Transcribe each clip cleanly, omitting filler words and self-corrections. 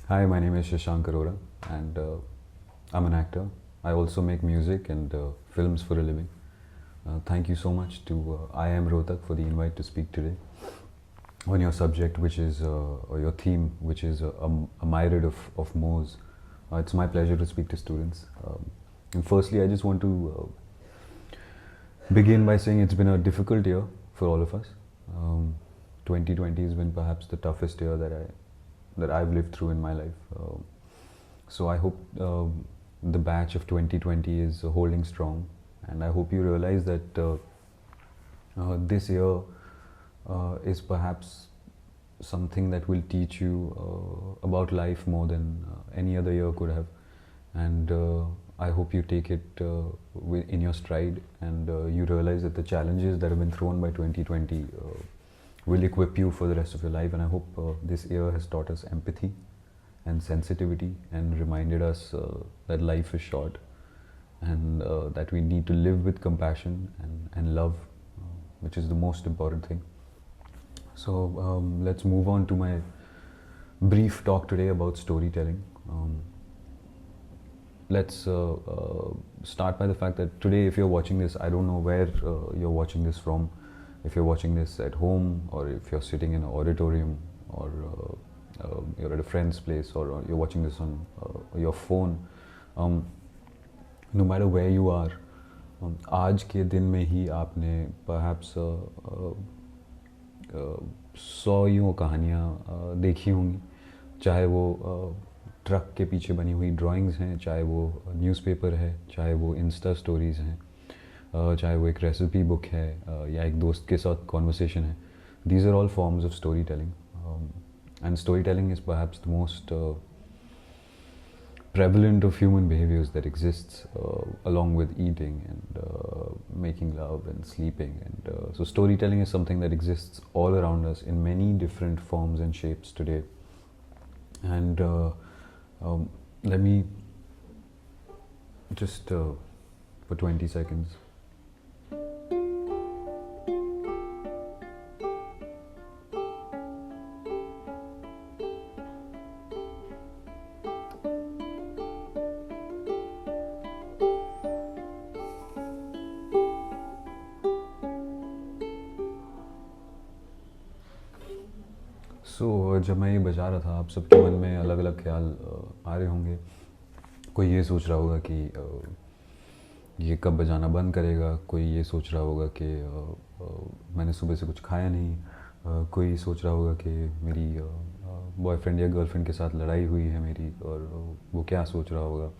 Hi, my name is Shashank Arora, and I'm an actor. I also make music and films for a living. Thank you so much to TEDxIIMRohtak for the invite to speak today on your subject, which is or your theme, which is a myriad of moors. It's my pleasure to speak to students. And firstly, I just want to begin by saying it's been a difficult year for all of us. 2020 has been perhaps the toughest year that I've lived through in my life. So I hope the batch of 2020 is holding strong, and I hope you realize that this year is perhaps something that will teach you about life more than any other year could have. And I hope you take it in your stride, and you realize that the challenges that have been thrown by 2020 will equip you for the rest of your life. And I hope this year has taught us empathy and sensitivity and reminded us that life is short, and that we need to live with compassion and love, which is the most important thing. So let's move on to my brief talk today about storytelling. Let's start by the fact that today, if you're watching this, I don't know where you're watching this from. If you're watching this at home, or if you're sitting in an auditorium, or you're at a friend's place, or you're watching this on your phone, no matter where you are, आज के दिन में ही आपने perhaps 100 यूँ कहानियाँ देखी होंगी, चाहे वो ट्रक के पीछे बनी हुई ड्राइंग्स हैं, चाहे वो न्यूज़पेपर है, चाहे वो इंस्टा स्टोरीज़ हैं, चाहे वो एक रेसिपी बुक है, या एक दोस्त के साथ कॉन्वर्सेशन है. These are all forms of storytelling, and storytelling is perhaps the most prevalent of human behaviors that exists, along with eating and making love and sleeping. And so storytelling is something that exists all around us in many different forms and shapes today. And let me just for 20 seconds जब मैं ये बजा रहा था, आप सबके मन में अलग अलग ख्याल आ रहे होंगे. कोई ये सोच रहा होगा कि ये कब बजाना बंद करेगा, कोई ये सोच रहा होगा कि मैंने सुबह से कुछ खाया नहीं, कोई सोच रहा होगा कि मेरी बॉयफ्रेंड या गर्लफ्रेंड के साथ लड़ाई हुई है मेरी, और वो क्या सोच रहा होगा.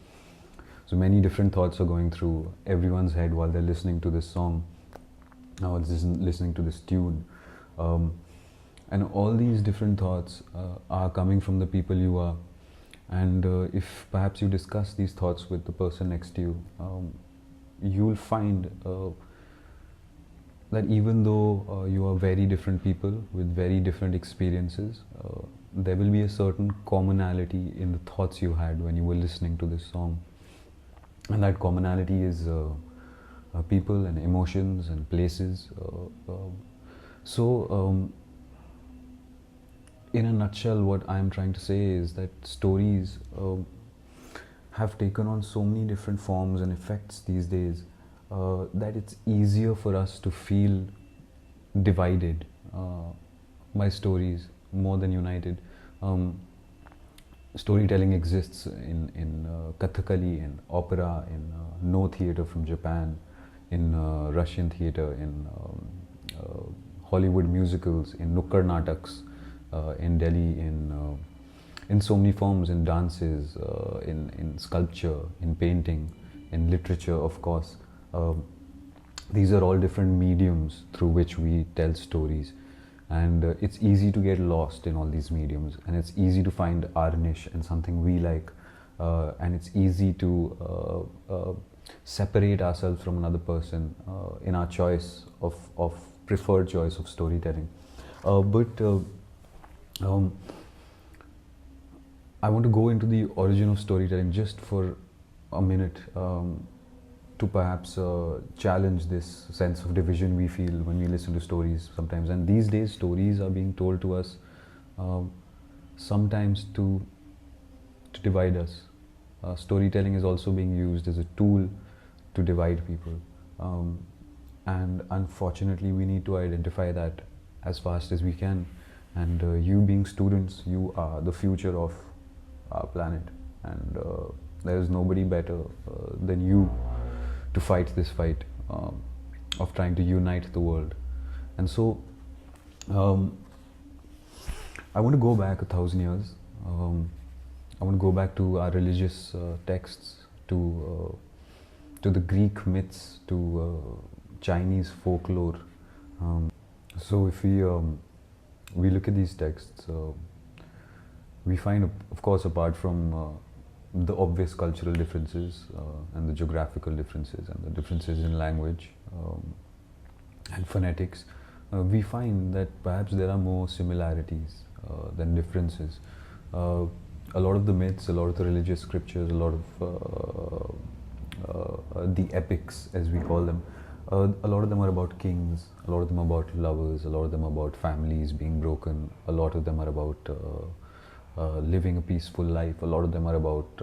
So many different thoughts are going through everyone's head while they're listening to this song, while listening to this tune. And all these different thoughts are coming from the people you are. And if perhaps you discuss these thoughts with the person next to you, you'll find that even though you are very different people with very different experiences, there will be a certain commonality in the thoughts you had when you were listening to this song. And that commonality is people and emotions and places. In a nutshell, what I'm trying to say is that stories have taken on so many different forms and effects these days that it's easier for us to feel divided by stories more than united. Storytelling exists in Kathakali, in opera, in No theatre from Japan, in Russian theatre, in Hollywood musicals, in Nukkad Nataks, in Delhi, in so many forms, in dances, in sculpture, in painting, in literature, of course. These are all different mediums through which we tell stories, and it's easy to get lost in all these mediums, and it's easy to find our niche and something we like, and it's easy to separate ourselves from another person in our choice of preferred choice of storytelling. I want to go into the origin of storytelling just for a minute, to perhaps challenge this sense of division we feel when we listen to stories sometimes. And these days stories are being told to us sometimes to to divide us. Storytelling is also being used as a tool to divide people. And unfortunately, we need to identify that as fast as we can. And you being students, you are the future of our planet. And there is nobody better than you to fight this fight of trying to unite the world. And so, I want to go back 1,000 years. I want to go back to our religious texts, to the Greek myths, to Chinese folklore. So if we look at these texts, we find, of course, apart from the obvious cultural differences and the geographical differences and the differences in language and phonetics, we find that perhaps there are more similarities than differences. A lot of the myths, a lot of the religious scriptures, a lot of the epics, as we call them, a lot of them are about kings, a lot of them are about lovers, a lot of them are about families being broken, a lot of them are about living a peaceful life, a lot of them are about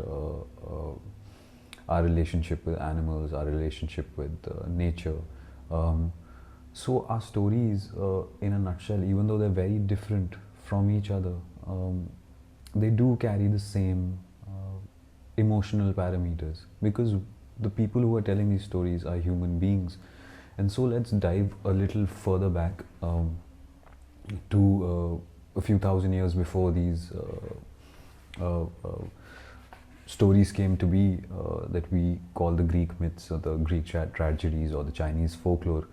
our relationship with animals, our relationship with nature. So our stories, in a nutshell, even though they're very different from each other, they do carry the same emotional parameters, because the people who are telling these stories are human beings. And so let's dive a little further back to a few thousand years before these stories came to be, that we call the Greek myths or the Greek tragedies or the Chinese folklore.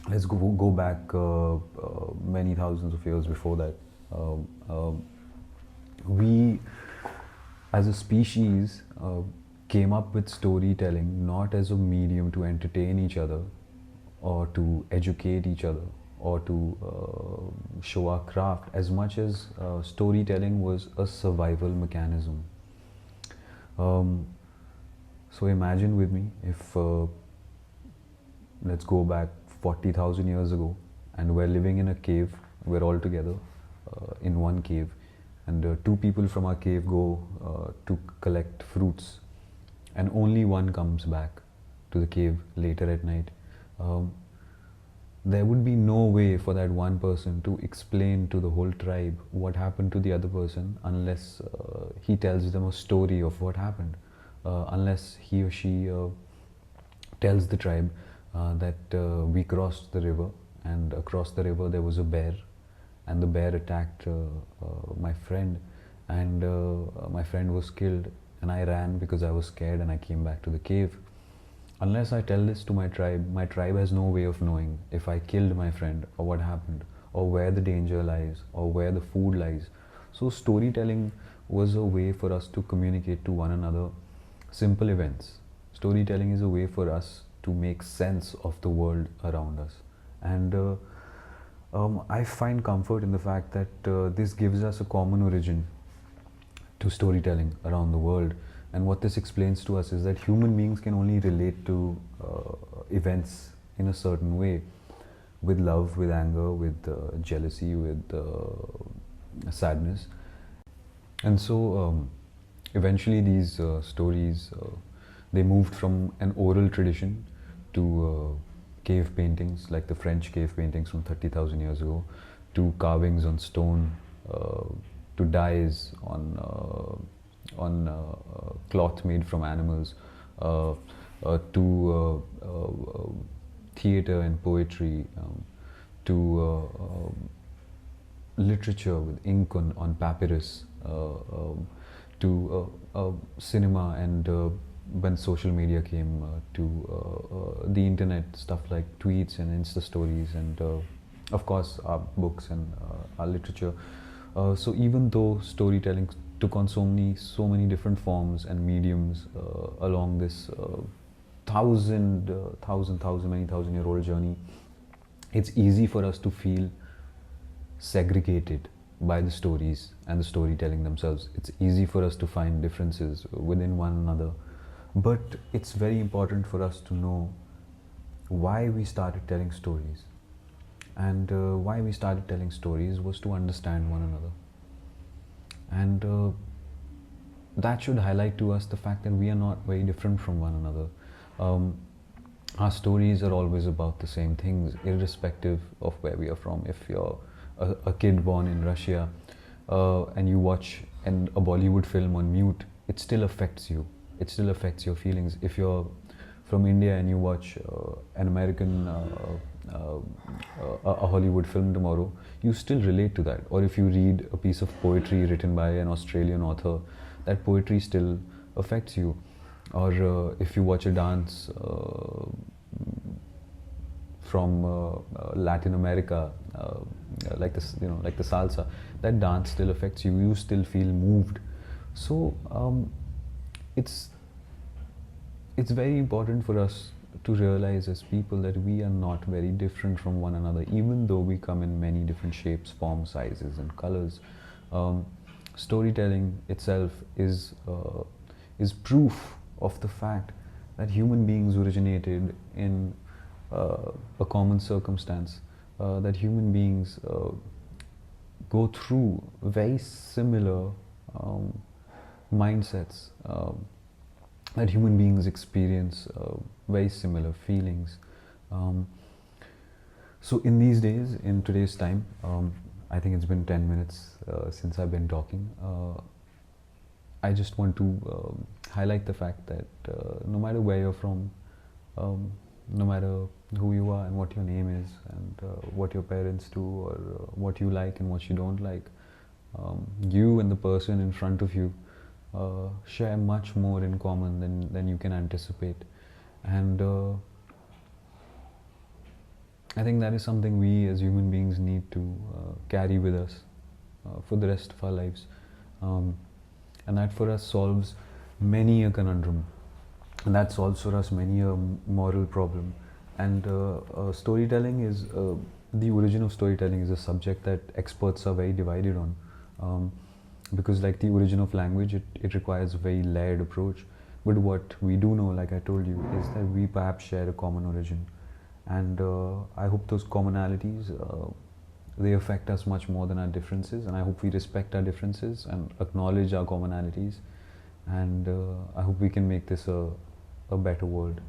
Let's go back many thousands of years before that. We, as a species, came up with storytelling not as a medium to entertain each other or to educate each other or to show our craft, as much as storytelling was a survival mechanism. So imagine with me if, let's go back 40,000 years ago, and we're living in a cave, we're all together in one cave, and two people from our cave go to collect fruits, and only one comes back to the cave later at night. There would be no way for that one person to explain to the whole tribe what happened to the other person unless he tells them a story of what happened, unless he or she tells the tribe that we crossed the river, and across the river there was a bear, and the bear attacked my friend, and my friend was killed, and I ran because I was scared, and I came back to the cave. Unless I tell this to my tribe has no way of knowing if I killed my friend, or what happened, or where the danger lies, or where the food lies. So storytelling was a way for us to communicate to one another simple events. Storytelling is a way for us to make sense of the world around us. And I find comfort in the fact that this gives us a common origin to storytelling around the world. And what this explains to us is that human beings can only relate to events in a certain way, with love, with anger, with jealousy, with sadness. And so eventually these stories, they moved from an oral tradition to cave paintings, like the French cave paintings from 30,000 years ago, to carvings on stone, to dyes on cloth made from animals, to theatre and poetry, to literature with ink on papyrus, to cinema, and when social media came, to the internet, stuff like tweets and Insta stories, and of course our books and our literature. So even though storytelling took on so many different forms and mediums along this many thousand year old journey, it's easy for us to feel segregated by the stories and the storytelling themselves. It's easy for us to find differences within one another, but it's very important for us to know why we started telling stories. And why we started telling stories was to understand one another. And that should highlight to us the fact that we are not very different from one another. Our stories are always about the same things, irrespective of where we are from. If you're a kid born in Russia and you watch a Bollywood film on mute, it still affects you. It still affects your feelings. If you're from India and you watch an American a Hollywood film tomorrow, you still relate to that. Or if you read a piece of poetry written by an Australian author, that poetry still affects you. Or if you watch a dance from Latin America, like this, like the salsa, that dance still affects you. You still feel moved. So it's very important for us to realize as people that we are not very different from one another, even though we come in many different shapes, forms, sizes, and colors. Storytelling itself is proof of the fact that human beings originated in a common circumstance, that human beings go through very similar mindsets, that human beings experience very similar feelings. So in these days, in today's time, I think it's been 10 minutes since I've been talking. I just want to highlight the fact that no matter where you're from, no matter who you are and what your name is and what your parents do or what you like and what you don't like, you and the person in front of you share much more in common than you can anticipate. And I think that is something we as human beings need to carry with us for the rest of our lives. And that for us solves many a conundrum. And that solves for us many a moral problem. And storytelling is, the origin of storytelling is a subject that experts are very divided on. Because like the origin of language, it requires a very layered approach. But what we do know, like I told you, is that we perhaps share a common origin. And I hope those commonalities, they affect us much more than our differences. And I hope we respect our differences and acknowledge our commonalities. And I hope we can make this a better world.